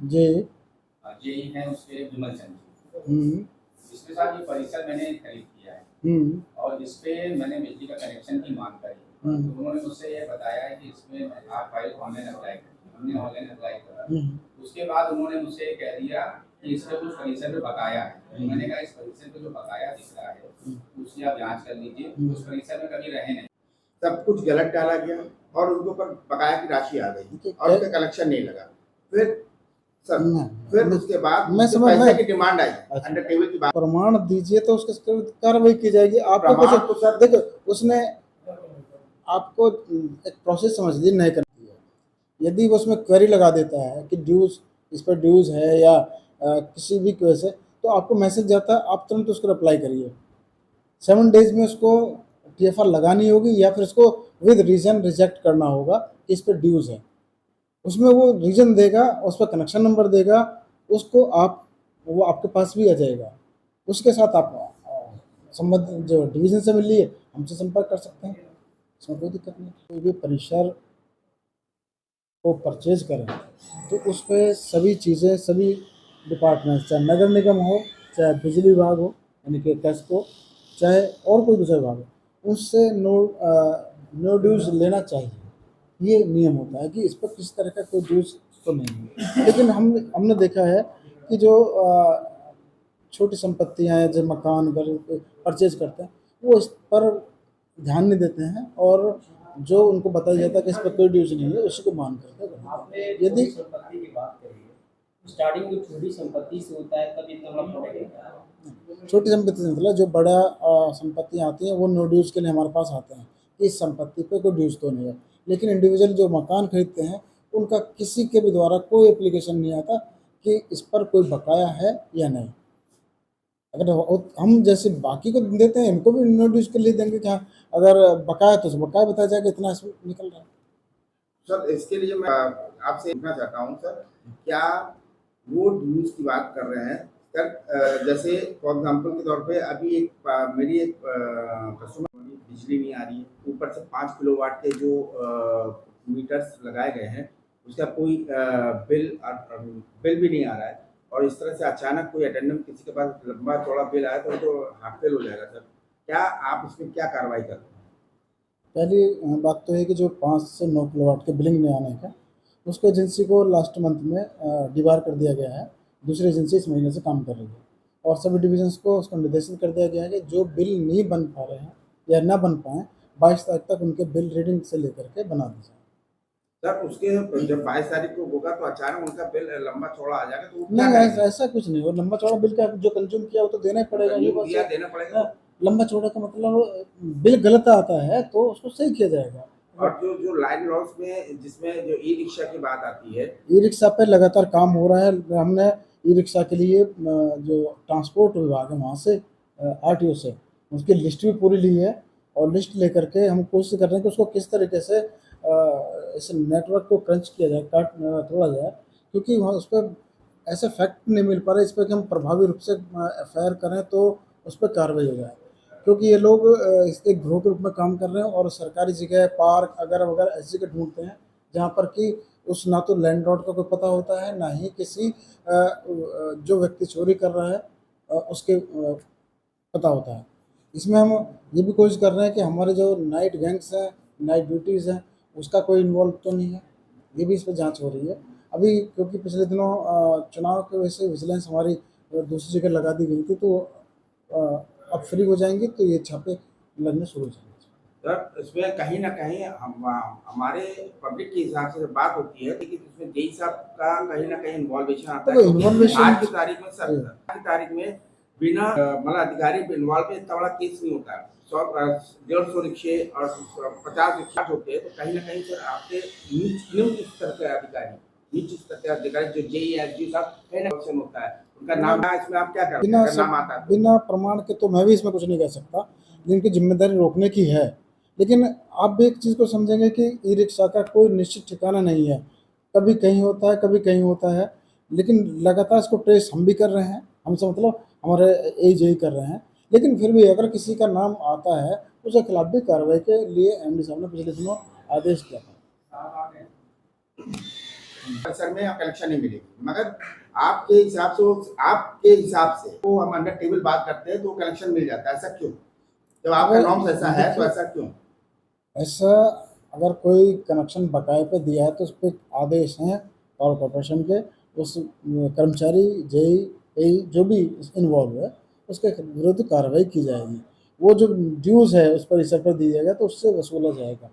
जी। JEE है उसके विमल चंद जी। हम्म। इसके साथ ये परिसर मैंने खरीद किया है और इस पे मैंने बिजली का कनेक्शन की मांग करी। तो उन्होंने मुझसे ये बताया है कि इसमें आप फाइल ऑनलाइन अप्लाई करिए। हमने ऑनलाइन अप्लाई करा। उसके बाद उन्होंने मुझसे ये कह दिया कि इसमें कुछ परिसर में बकाया है। मैंने कहा इस परिसर पे जो बकाया दिख रहा है उसकी आप जांच कर लीजिए। उस परिसर में कभी रहे नहीं। सब कुछ गलत डाला गया और उनके ऊपर बकाया की राशि आ गई और उसका कलेक्शन नहीं लगा। फिर उसके बाद पैसे की डिमांड आई। अंडर टेबल की बात, प्रमाण दीजिए तो उसके कार्रवाई की जाएगी। आपको कुछ तो सर देखो, उसने आपको एक प्रोसेस समझ ली नहीं करती है। यदि वो उसमें क्वेरी लगा देता है कि ड्यूज, इस पर ड्यूज है या किसी भी केस है, तो आपको मैसेज जाता है, आप तुरंत उसको अप्लाई करिए। 7 डेज में उसको TFR लगानी होगी या फिर उसको विद रीजन रिजेक्ट करना होगा कि इस पर ड्यूज है। उसमें वो रीजन देगा, उस पर कनेक्शन नंबर देगा, उसको वो आपके पास भी आ जाएगा। उसके साथ आप संबंधित जो डिवीज़न से मिल लिए हमसे संपर्क कर सकते हैं, इसमें कोई दिक्कत नहीं। कोई भी परिसर को परचेज करें तो उस पर सभी चीज़ें, सभी डिपार्टमेंट, चाहे नगर निगम हो, चाहे बिजली विभाग हो यानी कि कैस्को, चाहे और कोई दूसरा विभाग हो, उससे नो ड्यूज लेना चाहिए। ये नियम होता है कि इस पर किसी तरह का कोई ड्यूज तो नहीं है। लेकिन हमने देखा है कि जो छोटी संपत्तियां हैं, जो मकान घर परचेज करते हैं, वो इस पर ध्यान नहीं देते हैं और जो उनको बताया जाता है कि इस पर कोई ड्यूज नहीं है उसी को मान करते हैं। आपने यदि संपत्ति की बात करी है, स्टार्टिंग में छोटी संपत्ति से होता है तब इतना बड़ा होता है। छोटी संपत्ति से मतलब जो बड़ा संपत्तियाँ आती हैं वो नो ड्यूज के लिए हमारे पास आते हैं कि इस संपत्ति पे कोई ड्यूज तो नहीं है। लेकिन इंडिविजुअल जो मकान खरीदते हैं उनका किसी के भी द्वारा कोई एप्लीकेशन नहीं आता कि इस पर कोई बकाया है या नहीं। अगर हम जैसे बाकी को देते हैं, इनको भी नो ड्यूज के लिए देंगे कि हाँ अगर बकाया तो बकाया बताया जाएगा, इतना इसमें निकल रहा है। सर इसके लिए मैं आपसे पूछना चाहता हूँ सर, क्या वो ड्यूज की बात कर रहे हैं सर? जैसे फॉर एग्जांपल के तौर पे अभी मेरी एक कस्टमर, बिजली नहीं आ रही है, ऊपर से 5 किलोवाट के जो मीटर्स लगाए गए हैं उसका कोई बिल भी नहीं आ रहा है और इस तरह से अचानक कोई अटेंडेंट किसी के पास लंबा चौड़ा बिल आया तो हाथ फेल हो जाएगा सर। क्या आप इसमें क्या कार्रवाई करते हैं? पहली बात तो है कि जो 5 से 9 किलोवाट के बिलिंग में आने का, उसको एजेंसी को लास्ट मंथ में डिबार कर दिया गया है। दूसरी एजेंसी इस महीने से काम कर रही है और सभी डिविजन्स को उसको निर्देशित कर दिया गया है कि जो बिल नहीं बन पा रहे हैं या ना बन पाएँ, 22 तारीख तक उनके बिल रीडिंग से लेकर के बना दी जाए। सर उसके जब 22 तारीख को होगा तो अचानक उनका बिल लंबा चौड़ा आ जाएगा तो वो क्या नहीं, करेंगे? ऐसा कुछ नहीं। और लंबा चौड़ा बिल का जो कंज्यूम किया वो तो देना ही पड़ेगा। ये बात दिया देना पड़ेगा। लंबा चौड़ा का मतलब बिल गलत आता है तो उसको सही किया जाएगा। और जो लाइन लॉस में जिसमें जो ई रिक्शा की बात आती है, ई रिक्शा पे लगातार काम हो रहा है। हमने ई रिक्शा के लिए जो ट्रांसपोर्ट विभाग है वहाँ से RTO से उसकी लिस्ट भी पूरी ली है और लिस्ट लेकर के हम कोशिश कर रहे हैं कि उसको किस तरीके से इस नेटवर्क को क्रंच किया जाए, तोड़ा जाए, क्योंकि वहाँ उस पर ऐसे फैक्ट नहीं मिल पा रहा है इस पर कि हम प्रभावी रूप से FIR करें तो उस पर कार्रवाई हो जाए। क्योंकि ये लोग एक ग्रोह के रूप में काम कर रहे हैं और सरकारी जगह, पार्क अगैरह वगैरह ऐसी जगह ढूंढते हैं जहाँ पर कि उस ना तो लैंडलॉर्ड का कोई पता होता है, ना ही किसी जो व्यक्ति चोरी कर रहा है उसके पता होता है। इसमें हम ये भी कोशिश कर रहे हैं कि हमारे जो नाइट गैंग्स हैं, नाइट ड्यूटीज़ हैं, उसका कोई इन्वॉल्व तो नहीं है। ये भी इस पर जांच हो रही है अभी, क्योंकि पिछले दिनों चुनाव की वजह से विजिलेंस हमारी दूसरी जगह लगा दी गई थी, तो अब फ्री हो जाएंगे तो ये छापे लगने शुरू हो जाएंगे। सर इसमें कहीं ना कहीं हमारे पब्लिक के हिसाब से बात होती है लेकिन इसमें जेई साहब का कहीं ना कहीं इन्वॉल्वेशन आता है। आज की तारीख में सर, आज की तारीख में बिना मतलब अधिकारी इन्वॉल्व में इतना बड़ा केस नहीं होता है। 100-150 रिक्शे और 50 रिक्शा होते हैं तो कहीं ना कहीं सर आपके निम्न स्तर के अधिकारी, नीचे स्तर के अधिकारी जो जेई एसडी साहब कहीं ना होता है, उनका नाम इसमें आप क्या करते हैं? नाम आता है बिना प्रमाण के तो मैं भी इसमें कुछ नहीं कह सकता, जिनकी जिम्मेदारी रोकने की है। लेकिन आप भी एक चीज़ को समझेंगे कि ई रिक्शा का कोई निश्चित ठिकाना नहीं है, कभी कहीं होता है, कभी कहीं होता है। लेकिन लगातार इसको ट्रेस हम भी कर रहे हैं, हमसे मतलब हमारे AJ कर रहे हैं। लेकिन फिर भी अगर किसी का नाम आता है उसके खिलाफ भी कार्रवाई के लिए MD साहब ने पिछले दिनों आदेश दिया था। सर में कलेक्शन नहीं मिलेगी, मगर आपके हिसाब से वो हम अंडर टेबल बात करते हैं तो कलेक्शन मिल जाता है, ऐसा क्यों? जब आपका नॉर्म्स ऐसा है तो ऐसा क्यों? ऐसा अगर कोई कनेक्शन बकाये पे दिया है तो उस पर आदेश हैं पावर कॉर्पोरेशन के, उस कर्मचारी जेई जो भी इन्वॉल्व है उसके विरुद्ध कार्रवाई की जाएगी। वो जो ड्यूज़ है उस पर रिसर्व पर दी जाएगा तो उससे वसूला जाएगा।